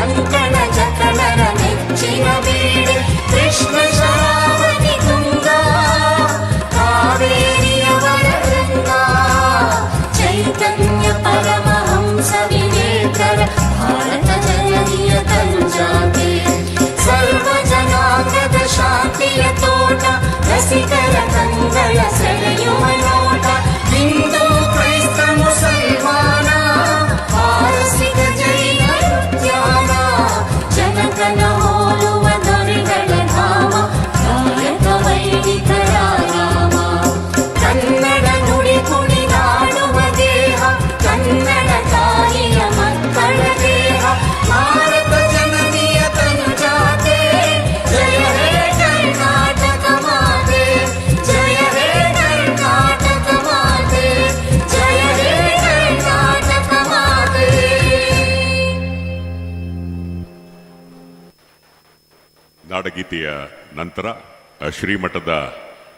ಕಂಕಣ ಜಕಣರ ನೆಚ್ಚಿನ ಬೀಡೆ ಕೃಷ್ಣ ಶರಾವತಿ ತುಂಗಾ ಕಾವೇರಿಯವರ ಗಂಗಾ ಚೈತನ್ಯ ಪರಮಹಂಸ ವಿವೇಕರ ಭಾರತ ಜನನಿಯ ತಂಜಾತೆ ಸರ್ವ ಜನಾಂಗದ ಶಾಂತಿಯ ತೋಟ ರಸಿಕರ ಕಂಗಳ ಸೆಳೆಯುವ ನೋಟ ಹಿಂದೂ ಕ್ರೈಸ್ತ ಮುಸಲ್ಮಾನ ಪಾರಸಿಕ ಜೈನ ಉದ್ಯಾನ ಜನಕನ ಹೋಲುವ ದೊರೆಗಳ ಧಾಮ ಕಾಯಕ ವೈದಿಕರ ನಾಮ ಕನ್ನಡ ನುಡಿ ಕುಣಿದಾಡುವ ದೇಹ ಕನ್ನಡ ತಾಯಿಯ ಮಕ್ಕಳ ದೇಹ ಭಾರತ ಜನನಿಯ ತನುಜಾತೆ ಜಯ ಹೇ ಕರ್ನಾಟಕ ಮಾತೆ ಜಯ ಹೇ ಕರ್ನಾಟಕ ಮಾತೆ ಜಯ ಹೇ ಕರ್ನಾಟಕ ಮಾತೆ. ನಾಡಗೀತೆಯ ನಂತರ ಶ್ರೀಮಠದ